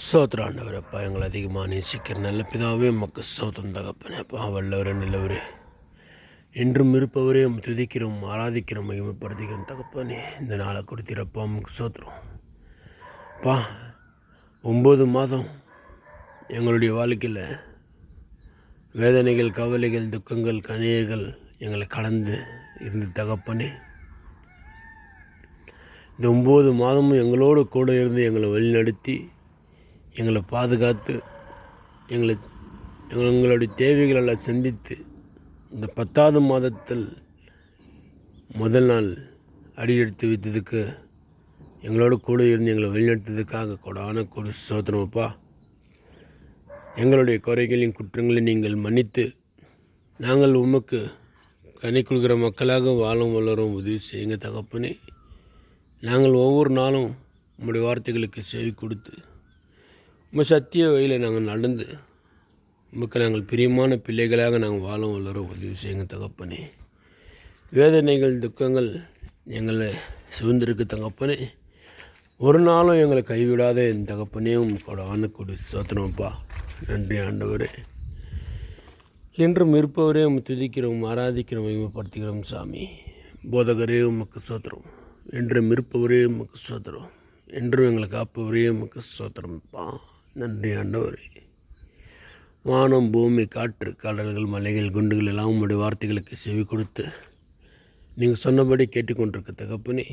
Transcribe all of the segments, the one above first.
சோத்திரம் ஆண்டவரே, அப்பா எங்களை அதிகமாக நேசிக்கிற நல்ல பிதாவே உமக்கு சோத்திரம் தகப்பனே. அப்பா வல்லவரே நல்லவரே, என்றும் இருப்பவரே துதிக்கிறோம், ஆராதிக்கிறோம், மகிமைப்படுத்திக்கிறோம் தகப்பனே. இந்த நாளை கொடுத்திரப்பா உமக்கு சோத்திரம். அப்பா 9 மாதம் எங்களுடைய வாழ்க்கையில் வேதனைகள், கவலைகள், துக்கங்கள், கண்ணீர்கள் எங்களை கடந்து இருந்து தகப்பனே. இந்த 9 மாதமும் எங்களோடு கூட இருந்து எங்களை வழிநடத்தி எங்களை பாதுகாத்து எங்களுடைய தேவைகளெல்லாம் சந்தித்து இந்த 10வது மாதத்தில் முதல் நாள் அடியெடுத்து வைத்ததுக்கு எங்களோட கூட இருந்து எங்களை வழிநடத்ததுக்காக கொடான கொடு சோதனப்பா. எங்களுடைய குறைகளையும் குற்றங்களையும் நீங்கள் மன்னித்து நாங்கள் உமக்கு கனி கொடுக்குற மக்களாக வாழும் வளரும் உதவி செய்யுங்க தகப்பனே. நாங்கள் ஒவ்வொரு நாளும் உம்முடைய வார்த்தைகளுக்கு செவி கொடுத்து உங்கள் சத்திய வழியில் நாங்கள் நடந்து உமக்கு நாங்கள் பிரியமான பிள்ளைகளாக நாங்கள் வாழும் வளர உதவி செய்யுங்க தகப்பனே. வேதனைகள், துக்கங்கள் எங்களை சூழ்ந்திருக்கு தகப்பனே. ஒரு நாளும் எங்களை கைவிடாத என் தகப்பனையும் கூட ஆணுக்கூடி சோத்தனப்பா. நன்றி ஆண்டவரே. என்றும் இருப்பவரே துதிக்கிறோம், ஆராதிக்கிறோம், மகிமைப்படுத்துகிறோம் சாமி. போதகரே உமக்கு சோத்திரம். என்றும் இருப்பவரே உமக்கு சோத்திரம். என்றும் எங்களை காப்பவரே உமக்கு சோத்திரம்ப்பா. நன்றி ஆண்டவரே. வானம், பூமி, காற்று, கடல்கள், மலைகள், குண்டுகள் எல்லாம் உங்களுடைய வார்த்தைகளுக்கு செவி கொடுத்து நீங்கள் சொன்னபடி கேட்டுக்கொண்டிருக்க தகப்பனே.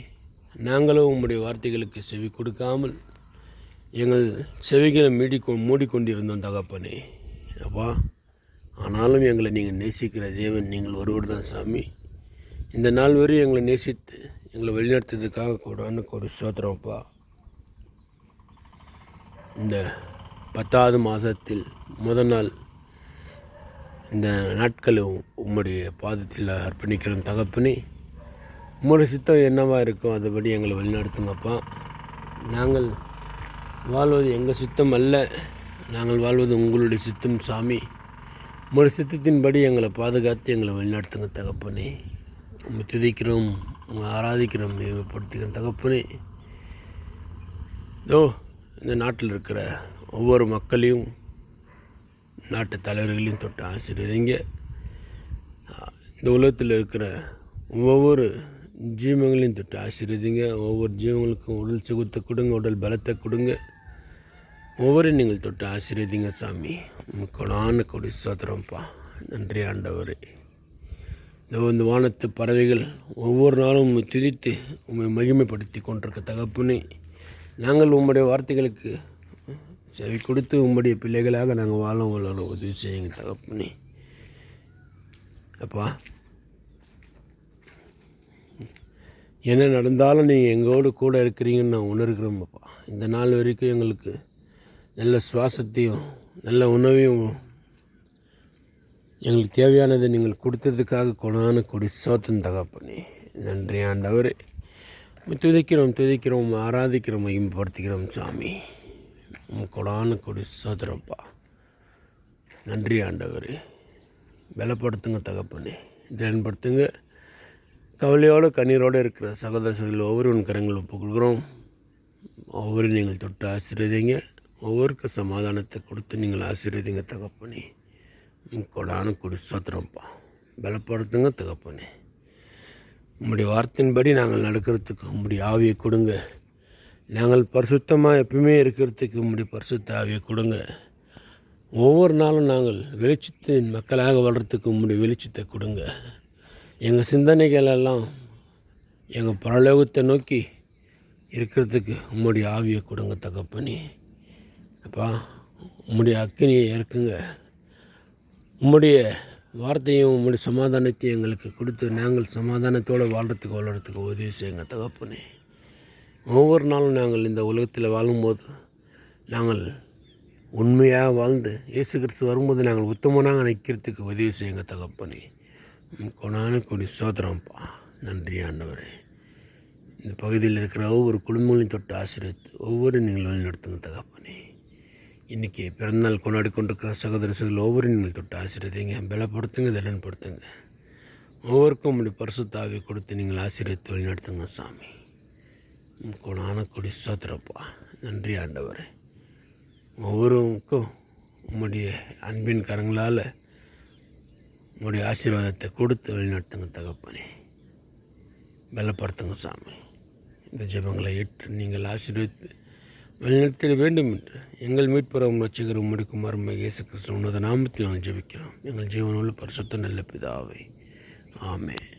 நாங்களும் உங்களுடைய வார்த்தைகளுக்கு செவி கொடுக்காமல் எங்கள் செவிகளை மூடிக்கொண்டிருந்தோம் தகப்பனே. அப்பா, ஆனாலும் எங்களை நீங்கள் நேசிக்கிற தேவன் நீங்கள் ஒருவர் தான் சாமி. இந்த நாள் வரை எங்களை நேசித்து எங்களை வழிநடத்துறதுக்காக கூடான்னு ஒரு சோத்திரம்ப்பா. இந்த 10வது மாதத்தில் முதல் நாள் இந்த நாட்களும் உம்முடைய பாதத்தில் அர்ப்பணிக்கிறோம் தகப்பனே. உம்முடைய சித்தம் என்னவாக இருக்கும் அதுபடி எங்களை வழிநடத்துங்கப்பா. நாங்கள் வாழ்வது எங்கள் சித்தம் அல்ல, நாங்கள் வாழ்வது உங்களுடைய சித்தம் சாமி. உங்களுடைய சித்தத்தின்படி எங்களை பாதுகாத்து எங்களை வழிநடத்துங்க தகப்பனே. உண்மை துதிக்கிறோம், உங்களை ஆராதிக்கிறோம், நினைவுபடுத்துகிறோம் தகப்பனே. இந்த நாட்டில் இருக்கிற ஒவ்வொரு மக்களையும், நாட்டு தலைவர்களையும் தொட்டு ஆசீர்வதிங்க. இந்த உலகத்தில் இருக்கிற ஒவ்வொரு ஜீவங்களையும் தொட்டு ஆசீர்வதிங்க. ஒவ்வொரு ஜீவங்களுக்கும் உடல் சுகத்தை கொடுங்க, உடல் பலத்தை கொடுங்க. ஒவ்வொரு நீங்கள் தொட்டு ஆசீர்வதிங்க சாமி. கொடான கொடி சோத்திரம்ப்பா. நன்றி ஆண்டவரே. இந்த வானத்து பறவைகள் ஒவ்வொரு நாளும் உண்மை துதித்து உண்மை மகிமைப்படுத்தி கொண்டிருக்க தகப்பனே. நாங்கள் உம்முடைய வார்த்தைகளுக்கு செவி கொடுத்து உம்முடைய பிள்ளைகளாக நாங்கள் வாழும் வளர உதவி செய்யுங்க தகப்பனே. அப்பா, என்ன நடந்தாலும் நீங்கள் எங்களோடு கூட இருக்கிறீங்கன்னு நான் உணர்கிறோம்ப்பா. இந்த நாள் வரைக்கும் எங்களுக்கு நல்ல சுவாசத்தையும் நல்ல உணவையும் எங்களுக்கு தேவையானதை நீங்கள் கொடுத்ததுக்காக கொடான கொடி சோத்தம் தகப்பனே. நன்றி ஆண்டவரே. துதிக்கிறோம், ஆராதிக்கிறோம், மகிமைப்படுத்துகிறோம் சாமி. கொடான கொடி சோத்திரம்ப்பா. நன்றி ஆண்டவரே. பலப்படுத்துங்க தகப்பனே, திறன்படுத்துங்க. கவலையோடு கண்ணீரோடு இருக்கிற சகோதரர்கள் ஒவ்வொருவன் கரங்கள் ஒப்புக்கொள்கிறோம். ஒவ்வொரு நீங்கள் தொட்டு ஆசீர்வதிங்க. ஒவ்வொருக்கும் சமாதானத்தை கொடுத்து நீங்கள் ஆசீர்வதிங்க தகப்பனே. கொடான கொடி சோத்திரம்ப்பா. பலப்படுத்துங்க தகப்பனே. உம்முடைய வார்த்தையின்படி நாங்கள் நடக்கிறதுக்கு உம்முடைய ஆவியை கொடுங்க. நாங்கள் பரிசுத்தமாக எப்பவுமே இருக்கிறதுக்கு உம்முடைய பரிசுத்த ஆவியை கொடுங்க. ஒவ்வொரு நாளும் நாங்கள் வெளிச்சத்தின் மக்களாக வளர்கிறதுக்கு உம்முடைய வெளிச்சத்தை கொடுங்க. எங்கள் சிந்தனைகளெல்லாம் எங்கள் பரலோகத்தை நோக்கி இருக்கிறதுக்கு உம்முடைய ஆவியை கொடுங்க தகப்பனே. அப்பா, உம்முடைய அக்கினியை இறக்குங்க. உம்முடைய வார்த்தையும் உம்முடைய சமாதானத்தையும் எங்களுக்கு கொடுத்து நாங்கள் சமாதானத்தோடு வாழ்கிறதுக்கு வளர்கிறதுக்கு உதவி செய்யுங்க தகப்பனே. ஒவ்வொரு நாளும் நாங்கள் இந்த உலகத்தில் வாழும்போது நாங்கள் உண்மையாக வாழ்ந்து இயேசு கிறிஸ்து வரும்போது நாங்கள் உத்தமனாக நிற்கிறதுக்கு உதவி செய்யுங்க தகப்பனே. கொடான கொடி சோத்திரம்ப்பா. நன்றி ஆண்டவரே. இந்த பகுதியில் இருக்கிற ஒவ்வொரு குடும்பங்களையும் தொட்டு ஆசீர்வதித்து ஒவ்வொரு நீங்கள் வழிநடத்துங்க தகப்பனே. இன்றைக்கி பிறந்தநாள் கொண்டாடி கொண்டிருக்கிற சகோதரர்கள் ஒவ்வொரு நீங்கள் தொட்டு ஆசீர்வதிங்க, பலப்படுத்துங்க, திடன்படுத்துங்க. ஒவ்வொருக்கும் உங்களுடைய பரிசுத்த ஆவியை கொடுத்து நீங்கள் ஆசீர்வதித்து வழிநடத்துங்க சாமி. கொடான கொடி சோத்திரப்பா. நன்றி ஆண்டவரே. ஒவ்வொருவருக்கும் உம்முடைய அன்பின் கரங்களால் உம்முடைய ஆசீர்வாதத்தை கொடுத்து வழிநடத்துங்க தகப்பனே. பலப்படுத்துங்க சாமி. இந்த ஜெபங்களை ஏற்று நீங்கள் ஆசீர்வதித்து வழிநடத்திட வேண்டும் என்று எங்கள் மீட்புறம் ரட்சகர் உம்முடைய குமாரன் இயேசு கிறிஸ்து உன்னத நாமத்தில் நாங்கள் ஜெபிக்கிறோம். எங்கள் ஜீவனுள்ள பரிசுத்த நல்ல பிதாவே, ஆமென்.